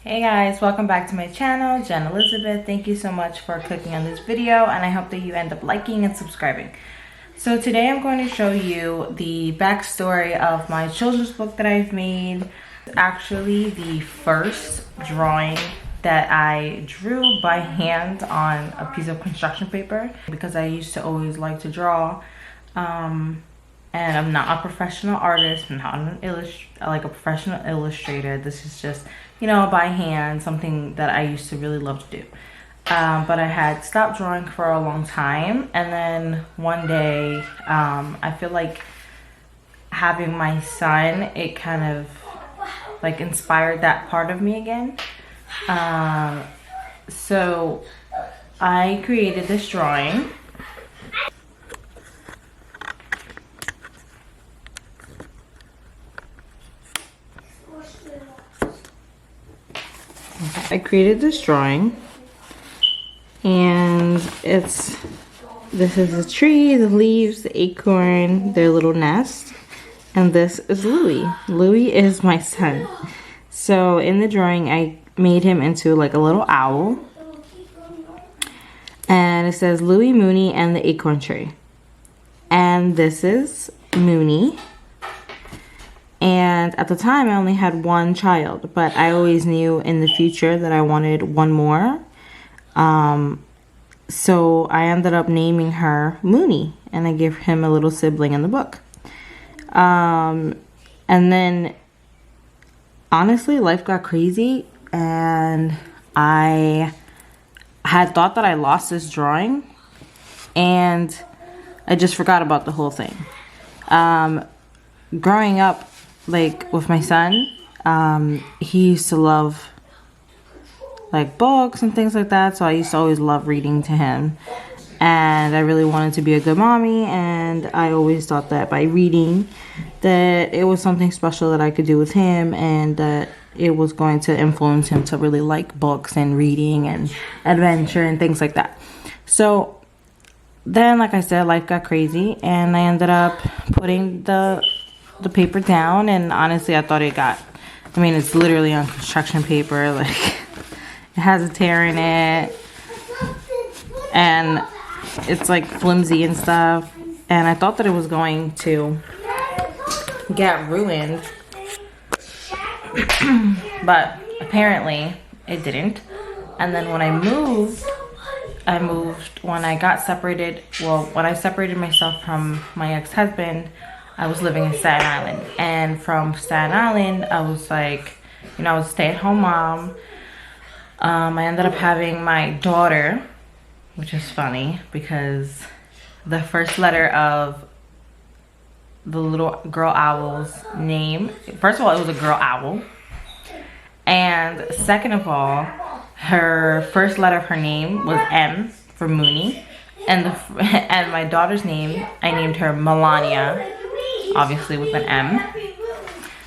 Hey guys, welcome back to my channel, Jen Elizabeth. Thank you so much for clicking on this video, and I hope that you end up liking and subscribing. So today I'm going to show you the backstory of my children's book that I've made. It's actually the first drawing that I drew by hand on a piece of construction paper because I used to always like to draw. And I'm not a professional artist, I'm not a professional illustrator. This is just, you know, by hand, something that I used to really love to do. But I had stopped drawing for a long time, and then one day, I feel like having my son, it kind of like inspired that part of me again. So I created this drawing. I created this drawing, and this is the tree, the leaves, the acorn, their little nest, and this is Louie. Louie is my son. So in the drawing, I made him into like a little owl, and it says Louie, Mooney, and the acorn tree. And this is Mooney. And at the time, I only had one child, but I always knew in the future that I wanted one more. So I ended up naming her Mooney, and I gave him a little sibling in the book. And then, honestly, life got crazy, and I had thought that I lost this drawing, and I just forgot about the whole thing. Growing up, like with my son, he used to love like books and things like that, so I used to always love reading to him, and I really wanted to be a good mommy, and I always thought that by reading that it was something special that I could do with him, and that it was going to influence him to really like books and reading and adventure and things like that. So then, like I said, life got crazy, and I ended up putting the paper down, and honestly I thought it's literally on construction paper, like it has a tear in it, and it's like flimsy and stuff, and I thought that it was going to get ruined, but apparently it didn't. And then when I moved when I got separated, when I separated myself from my ex-husband, I was living in Staten Island, and from Staten Island, I was like, you know, I was a stay-at-home mom. I ended up having my daughter, which is funny because the first letter of the little girl owl's name, first of all, it was a girl owl, and second of all, her first letter of her name was M for Mooney, and my daughter's name, I named her Melania, obviously with an M.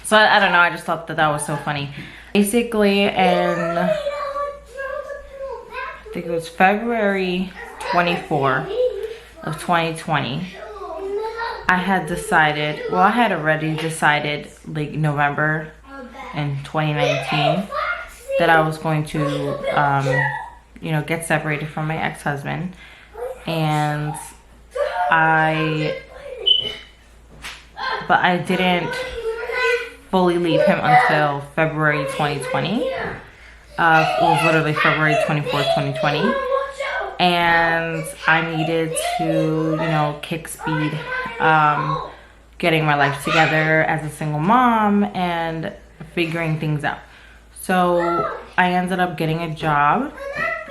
So I don't know, I just thought that was so funny. Basically, I think it was February 24 of 2020, I had already decided like November in 2019 that I was going to you know, get separated from my ex-husband, and but I didn't fully leave him until February 2020. It was literally February 24th, 2020. And I needed to, you know, kick speed getting my life together as a single mom and figuring things out. So I ended up getting a job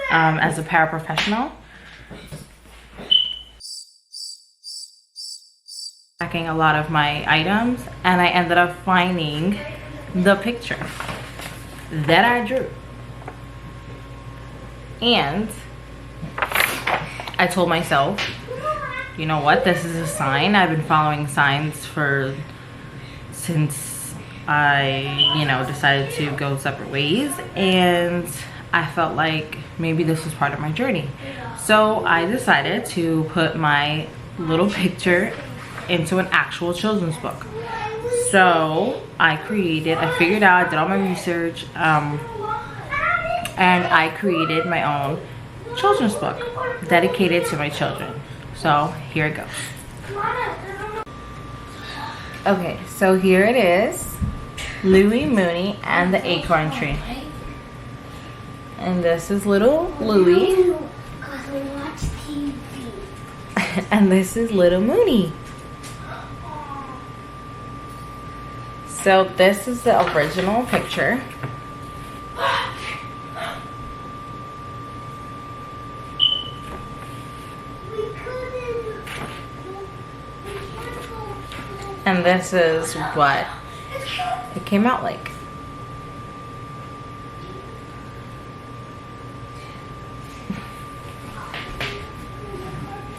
as a paraprofessional, packing a lot of my items, and I ended up finding the picture that I drew. And I told myself, you know what, this is a sign. I've been following signs since I, you know, decided to go separate ways, and I felt like maybe this was part of my journey. So I decided to put my little picture into an actual children's book. So I figured out, I did all my research, and I created my own children's book dedicated to my children. So here it goes. Okay, so here it is. Louie, Mooney, and the Acorn Tree. And this is little Louie. And this is little Mooney. So this is the original picture. And this is what it came out like.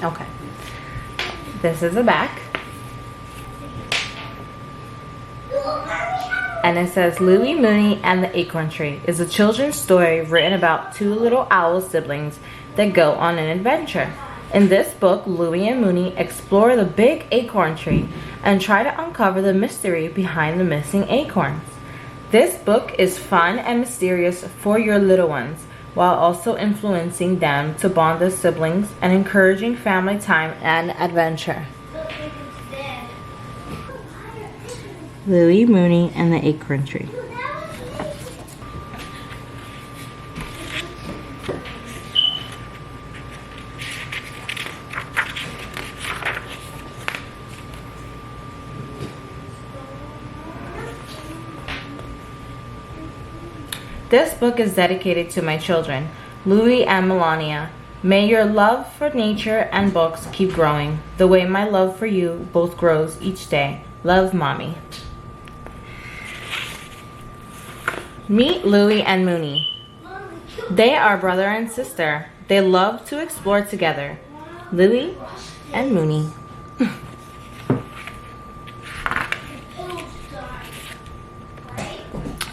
Okay. This is the back. And it says Louie, Mooney, and the Acorn Tree is a children's story written about two little owl siblings that go on an adventure. In this book, Louie and Mooney explore the big acorn tree and try to uncover the mystery behind the missing acorns. This book is fun and mysterious for your little ones, while also influencing them to bond as siblings and encouraging family time and adventure. Louie, Mooney, and the Acorn Tree. This book is dedicated to my children, Louie and Melania. May your love for nature and books keep growing, the way my love for you both grows each day. Love, Mommy. Meet Louie and Mooney. They are brother and sister. They love to explore together. Louie and Mooney.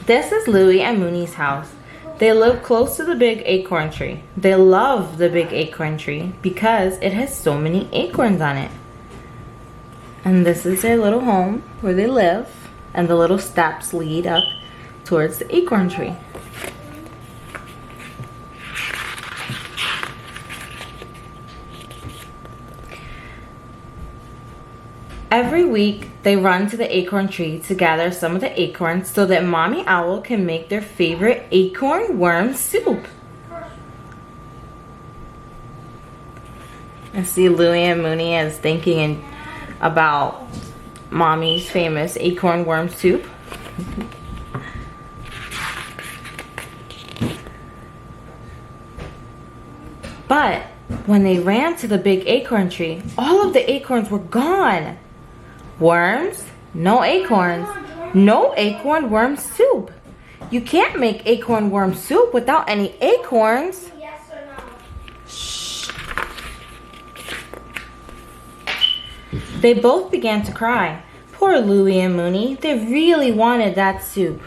This is Louie and Mooney's house. They live close to the big acorn tree. They love the big acorn tree because it has so many acorns on it. And this is their little home where they live, and the little steps lead up towards the acorn tree. Every week, they run to the acorn tree to gather some of the acorns so that Mommy Owl can make their favorite acorn worm soup. I see Louie and Mooney is thinking about Mommy's famous acorn worm soup. But when they ran to the big acorn tree, all of the acorns were gone. Worms? No acorns. No acorn worm soup. You can't make acorn worm soup without any acorns. Yes or no? Shh. They both began to cry. Poor Louie and Mooney. They really wanted that soup.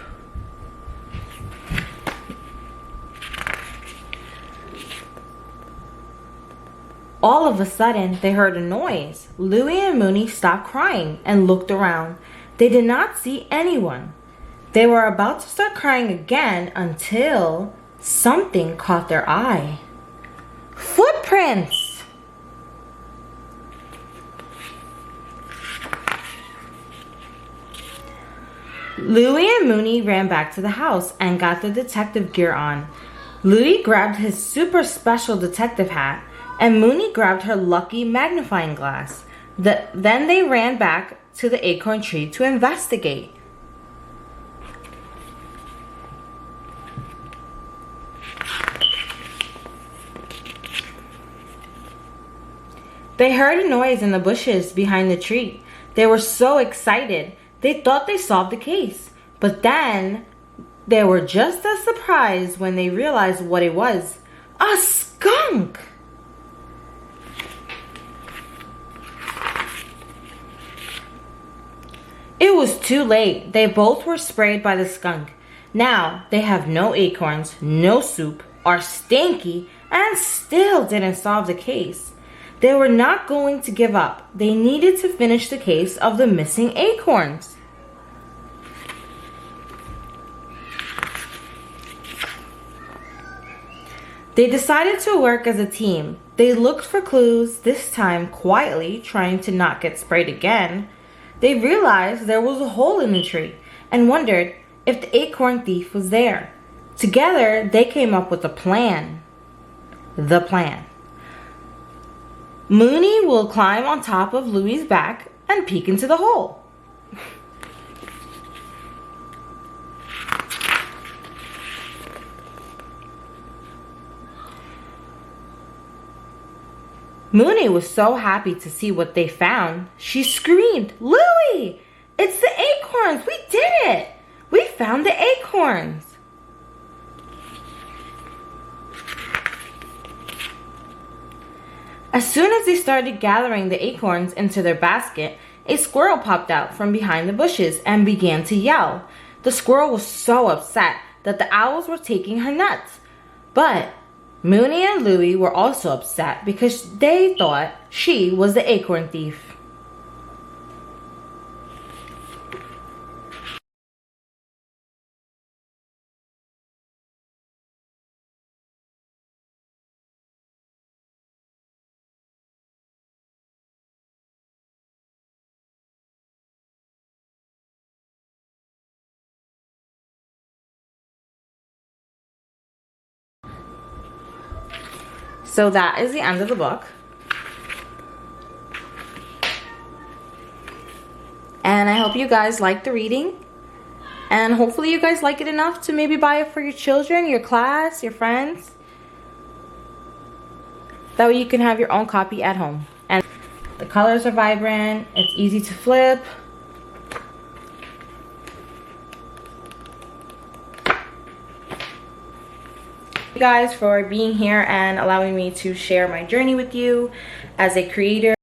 All of a sudden, they heard a noise. Louie and Mooney stopped crying and looked around. They did not see anyone. They were about to start crying again until something caught their eye. Footprints! Louie and Mooney ran back to the house and got their detective gear on. Louie grabbed his super special detective hat, and Mooney grabbed her lucky magnifying glass. Then they ran back to the acorn tree to investigate. They heard a noise in the bushes behind the tree. They were so excited. They thought they solved the case. But then they were just as surprised when they realized what it was. A skunk! It was too late. They both were sprayed by the skunk. Now they have no acorns, no soup, are stinky, and still didn't solve the case. They were not going to give up. They needed to finish the case of the missing acorns. They decided to work as a team. They looked for clues, this time quietly, trying to not get sprayed again. They realized there was a hole in the tree and wondered if the acorn thief was there. Together, they came up with a plan. The plan. Mooney will climb on top of Louie's back and peek into the hole. Mooney was so happy to see what they found. She screamed, "Louie! It's the acorns! We did it! We found the acorns!" As soon as they started gathering the acorns into their basket, a squirrel popped out from behind the bushes and began to yell. The squirrel was so upset that the owls were taking her nuts. But Mooney and Louie were also upset because they thought she was the acorn thief. So that is the end of the book. And I hope you guys like the reading. And hopefully you guys like it enough to maybe buy it for your children, your class, your friends. That way you can have your own copy at home. And the colors are vibrant. It's easy to flip. You guys for being here and allowing me to share my journey with you as a creator.